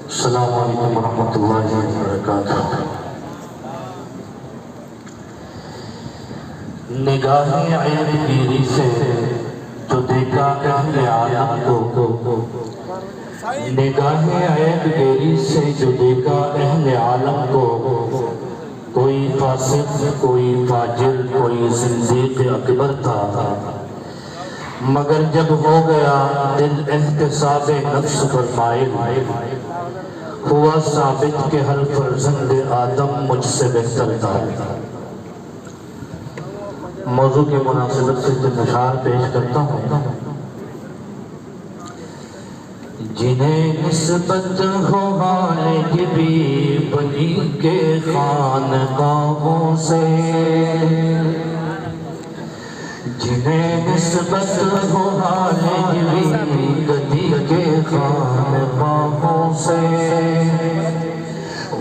السلام علیکم ورحمۃ اللہ وبرکاتہ۔ نگاہ عیب گیری سے جو دیکھا اہل عالم کو، نگاہ عیب گیری سے جو دیکھا اہل عالم کو، کوئی فاسق، کوئی فاجر، کوئی زندیق اکبر تھا، مگر جب ہو گیا دل احتساب نفس پر مائل، ہوا ثابت کہ ہر فرزند آدم مجھ سے بہتر تھا۔ موضوع کی مناسبت سے جو اشعار پیش کرتا ہوں: جنہیں نسبت ہو غالب بھی بنی کے خانقاہوں سے، جنہیں نسبت ہو غالب بھی بنی کے خانقاہوں سے،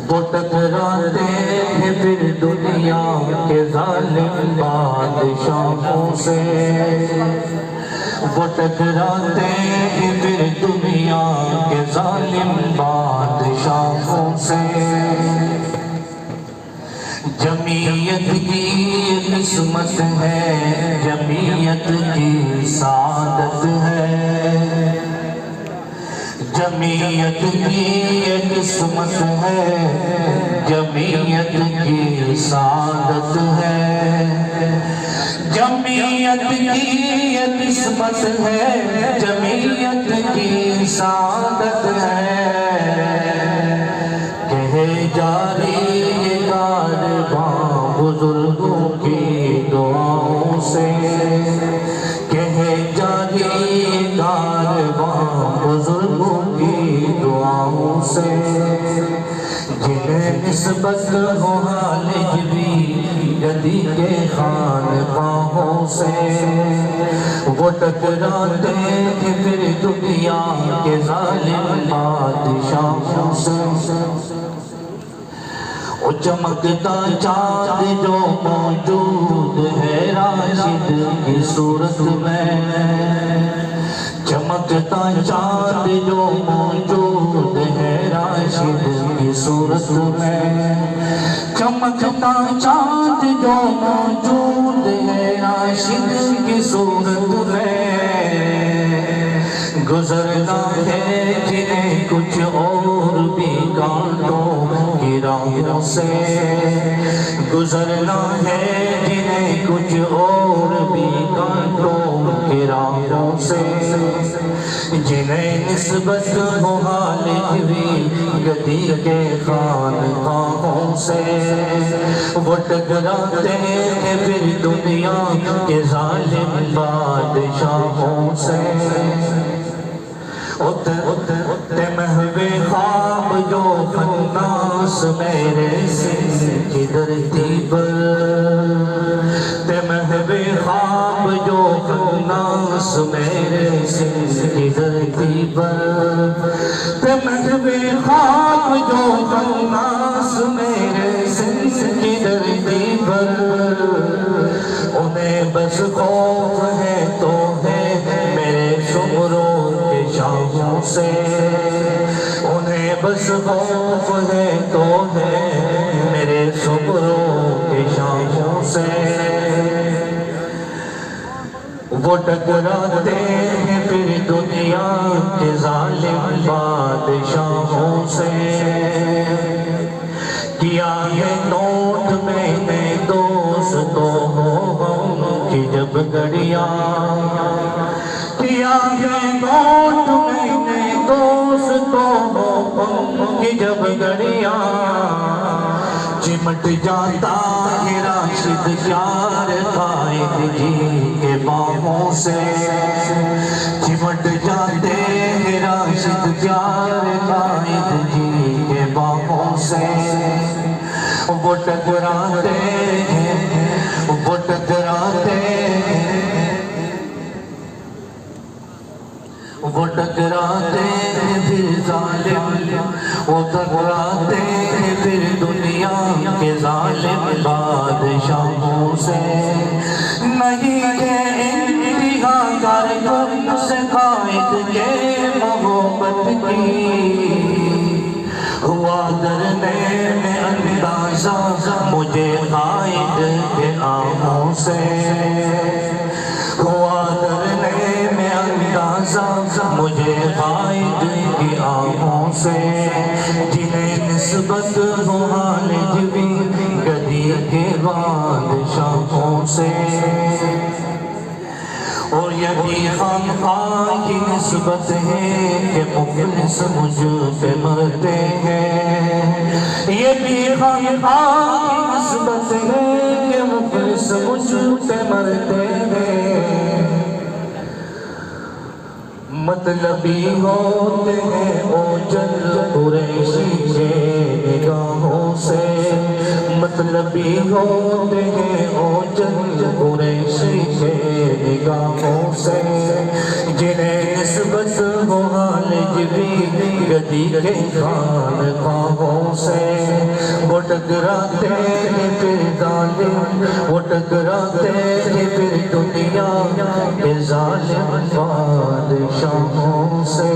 وہ ٹکراتے ہیں پھر دنیا کے ظالم بادشاہوں سے، وہ ٹکراتے ہیں پھر دنیا کے ظالم بادشاہوں سے۔ جمعیت کی قسمت ہے، جمعیت کی سعادت ہے، جمعیت کی قسمت ہے، جمعیت کی سعادت ہے، جمعیت کی قسمت ہے، جمعیت کی سعادت ہے۔ کہے جاری یہ کارواں بزرگوں کی دعاؤں سے، کہے جاری یہ کارواں بزرگوں کی دعاؤں سے، جنہیں نسبت ہو غالب بھی گدی کے خانقاہوں سے، وہ ٹکراتے ہیں پھر دنیا کے ظالم بادشاہوں سے۔ وہ چمکتا چاند جو موجود ہے راشد کی صورت میں، چمکتا چاند جو موجود ہے راشد کی صورت میں، چمکتا چاند جو موجود ہے راشد کی صورت میں، گزرنا ہے جنہیں کچھ اور بھی کانٹوں کی راہوں سے، گزرنا ہے جنہیں کچھ اور بھی کانٹوں کی راہوں سے، جنہیں نسبت ہو غالب بھی گدی کے خانقاہوں سے، وہ ٹکراتے ہیں پھر دنیا کے ظالم بادشاہوں سے۔ تے محو خواب جو خناس میرے سن کی دھرتی پر، تے محو خواب جو خناس میرے سن کی دھرتی پر، تے محو خواب جو خناس میرے سن کی دھرتی پر، انہیں بس خوف ہے تو ہے میرے شمروں کے شاہوں سے، انہیں بس خوف ہے تو ہے میرے شمروں کے شاہوں سے، وہ ٹکراتے ہیں پھر دنیا کے ظالم بادشاہوں سے۔ کیا ہے نوٹ میں نے دوستوں ہم کی جب گھڑیاں، کیا ہے نوٹ میں نے دوستوں ہم کی جب گھڑیاں، چمٹ جاتا ہے راشد یار قائد جی کے باہوں سے، چمٹ جاتے ہیں راشد یار قائد جی کے باہوں سے، وہ ٹکراتے ہیں، وہ ٹکراتے ہیں، وہ ٹکراتے ہیں پھر ظالم، وہ ٹکراتے ہیں پھر دنیا کے ظالم بادشاہوں سے۔ نہیں ہے انتہا کار سے قائد کے محبت کی، اندازہ مجھے قائد کے آنکھوں سے ہوا ڈرنے میں اندازہ مجھے قائد کی آنکھوں سے جنہیں نسبت ہو حال جبی گدی کے بادشاہوں سے اور یہی خامخواہ کی نسبت ہے کہ مفلس مجھ پہ مرتے ہیں یہ بھی خامخواہ کی نسبت ہے کہ مفلس مجھ پہ مرتے ہیں مطلبی ہوتے ہیں اوجل قریشی کے نگاہوں سے مطلبی ہوتے ہیں اوجل قریشی کے نگاہوں سے جنہیں نسبت ہو حال جبی گدی کے خانقاہوں سے وہ ٹکراتے ہیں پھر ظالم وہ ٹکراتے ہیں پھر دنیا کے ظالم بادشاہوں سے